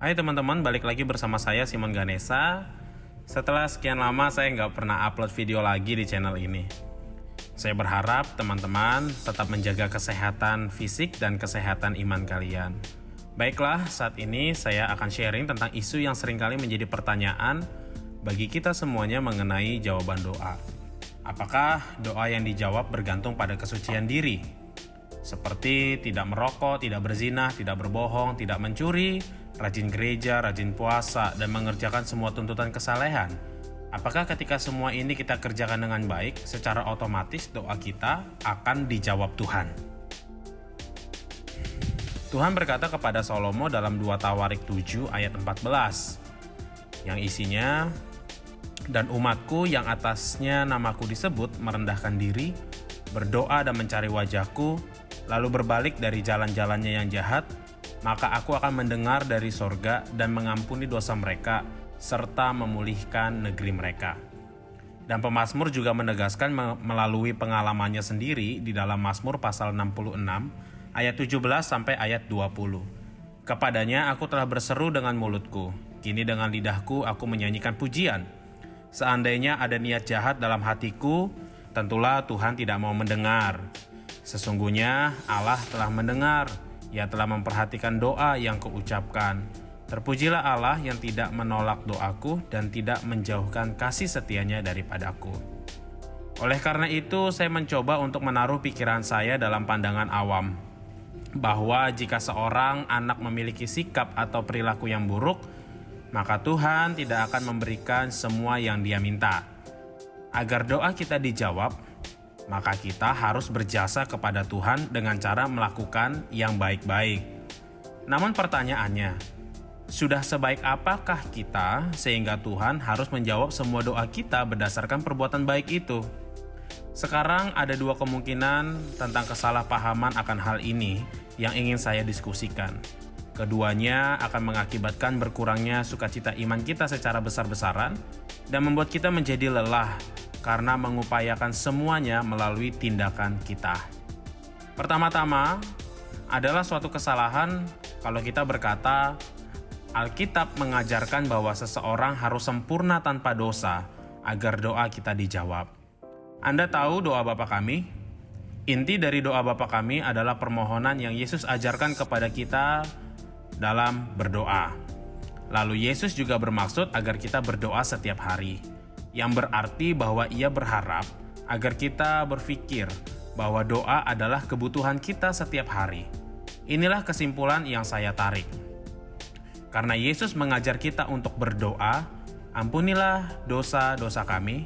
Hai teman-teman, balik lagi bersama saya Simon Ganesa. Setelah sekian lama saya nggak pernah upload video lagi di channel ini. Saya berharap teman-teman tetap menjaga kesehatan fisik dan kesehatan iman kalian. Baiklah, saat ini saya akan sharing tentang isu yang seringkali menjadi pertanyaan bagi kita semuanya mengenai jawaban doa. Apakah doa yang dijawab bergantung pada kesucian diri? Seperti tidak merokok, tidak berzina, tidak berbohong, tidak mencuri, rajin gereja, rajin puasa, dan mengerjakan semua tuntutan kesalehan. Apakah ketika semua ini kita kerjakan dengan baik, secara otomatis doa kita akan dijawab Tuhan? Tuhan berkata kepada Salomo dalam 2 Tawarik 7 ayat 14, yang isinya, "Dan umatku yang atasnya namaku disebut merendahkan diri, berdoa dan mencari wajahku, lalu berbalik dari jalan-jalannya yang jahat, maka aku akan mendengar dari sorga dan mengampuni dosa mereka, serta memulihkan negeri mereka." Dan pemazmur juga menegaskan melalui pengalamannya sendiri di dalam Mazmur pasal 66, ayat 17 sampai ayat 20. "Kepadanya aku telah berseru dengan mulutku, kini dengan lidahku aku menyanyikan pujian. Seandainya ada niat jahat dalam hatiku, tentulah Tuhan tidak mau mendengar. Sesungguhnya Allah telah mendengar, Ia telah memperhatikan doa yang kuucapkan. Terpujilah Allah yang tidak menolak doaku dan tidak menjauhkan kasih setianya daripadaku." Oleh karena itu, saya mencoba untuk menaruh pikiran saya dalam pandangan awam, bahwa jika seorang anak memiliki sikap atau perilaku yang buruk, maka Tuhan tidak akan memberikan semua yang dia minta. Agar doa kita dijawab, maka kita harus berjasa kepada Tuhan dengan cara melakukan yang baik-baik. Namun pertanyaannya, sudah sebaik apakah kita sehingga Tuhan harus menjawab semua doa kita berdasarkan perbuatan baik itu? Sekarang ada 2 kemungkinan tentang kesalahpahaman akan hal ini yang ingin saya diskusikan. Keduanya akan mengakibatkan berkurangnya sukacita iman kita secara besar-besaran dan membuat kita menjadi lelah karena mengupayakan semuanya melalui tindakan kita. Pertama-tama adalah suatu kesalahan kalau kita berkata, Alkitab mengajarkan bahwa seseorang harus sempurna tanpa dosa agar doa kita dijawab. Anda tahu doa Bapa kami? Inti dari doa Bapa kami adalah permohonan yang Yesus ajarkan kepada kita dalam berdoa. Lalu Yesus juga bermaksud agar kita berdoa setiap hari, yang berarti bahwa Ia berharap agar kita berpikir bahwa doa adalah kebutuhan kita setiap hari. Inilah kesimpulan yang saya tarik. Karena Yesus mengajar kita untuk berdoa, "Ampunilah dosa-dosa kami,"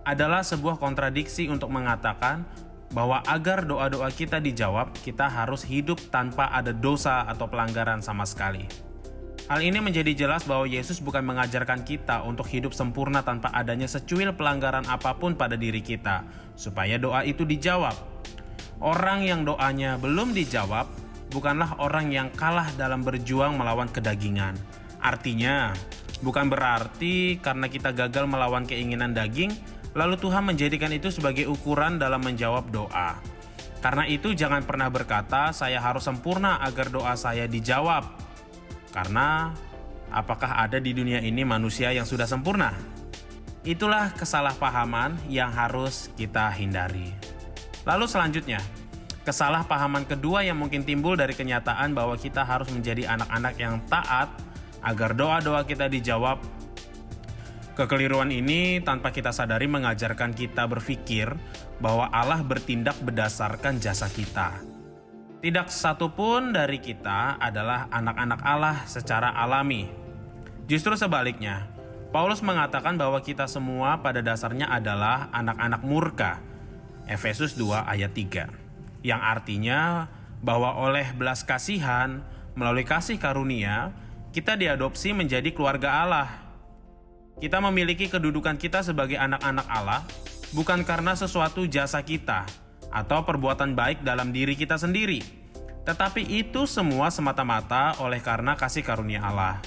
adalah sebuah kontradiksi untuk mengatakan bahwa agar doa-doa kita dijawab, kita harus hidup tanpa ada dosa atau pelanggaran sama sekali. Hal ini menjadi jelas bahwa Yesus bukan mengajarkan kita untuk hidup sempurna tanpa adanya secuil pelanggaran apapun pada diri kita, supaya doa itu dijawab. Orang yang doanya belum dijawab bukanlah orang yang kalah dalam berjuang melawan kedagingan. Artinya, bukan berarti karena kita gagal melawan keinginan daging, lalu Tuhan menjadikan itu sebagai ukuran dalam menjawab doa. Karena itu jangan pernah berkata, "Saya harus sempurna agar doa saya dijawab." Karena apakah ada di dunia ini manusia yang sudah sempurna? Itulah kesalahpahaman yang harus kita hindari. Lalu selanjutnya, kesalahpahaman kedua yang mungkin timbul dari kenyataan bahwa kita harus menjadi anak-anak yang taat agar doa-doa kita dijawab. Kekeliruan ini tanpa kita sadari mengajarkan kita berpikir bahwa Allah bertindak berdasarkan jasa kita. Tidak satu pun dari kita adalah anak-anak Allah secara alami. Justru sebaliknya, Paulus mengatakan bahwa kita semua pada dasarnya adalah anak-anak murka. Efesus 2 ayat 3. Yang artinya bahwa oleh belas kasihan, melalui kasih karunia, kita diadopsi menjadi keluarga Allah. Kita memiliki kedudukan kita sebagai anak-anak Allah bukan karena sesuatu jasa kita atau perbuatan baik dalam diri kita sendiri, tetapi itu semua semata-mata oleh karena kasih karunia Allah.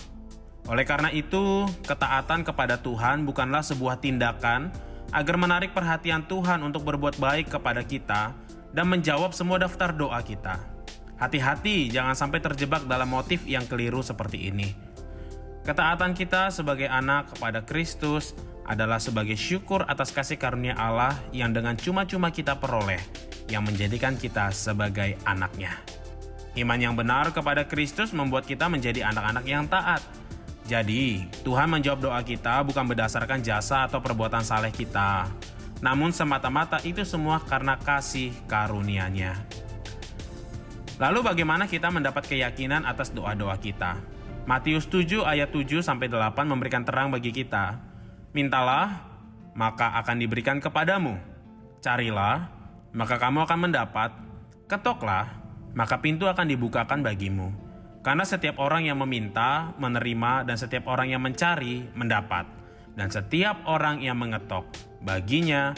Oleh karena itu, ketaatan kepada Tuhan bukanlah sebuah tindakan agar menarik perhatian Tuhan untuk berbuat baik kepada kita dan menjawab semua daftar doa kita. Hati-hati jangan sampai terjebak dalam motif yang keliru seperti ini. Ketaatan kita sebagai anak kepada Kristus adalah sebagai syukur atas kasih karunia Allah yang dengan cuma-cuma kita peroleh, yang menjadikan kita sebagai anaknya. Iman yang benar kepada Kristus membuat kita menjadi anak-anak yang taat. Jadi, Tuhan menjawab doa kita bukan berdasarkan jasa atau perbuatan saleh kita, namun semata-mata itu semua karena kasih karunia-Nya. Lalu bagaimana kita mendapat keyakinan atas doa-doa kita? Matius 7 ayat 7-8 memberikan terang bagi kita. Mintalah, maka akan diberikan kepadamu. Carilah, maka kamu akan mendapat. Ketoklah, maka pintu akan dibukakan bagimu. Karena setiap orang yang meminta, menerima, dan setiap orang yang mencari, mendapat. Dan setiap orang yang mengetok, baginya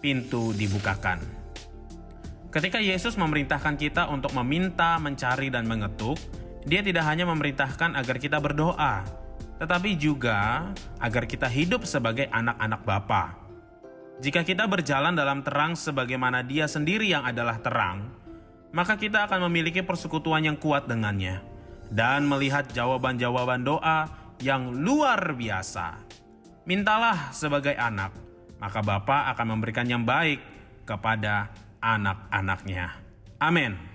pintu dibukakan. Ketika Yesus memerintahkan kita untuk meminta, mencari, dan mengetuk, Dia tidak hanya memerintahkan agar kita berdoa, tetapi juga agar kita hidup sebagai anak-anak Bapa. Jika kita berjalan dalam terang sebagaimana Dia sendiri yang adalah terang, maka kita akan memiliki persekutuan yang kuat dengannya dan melihat jawaban-jawaban doa yang luar biasa. Mintalah sebagai anak, maka Bapa akan memberikan yang baik kepada anak-anaknya. Amin.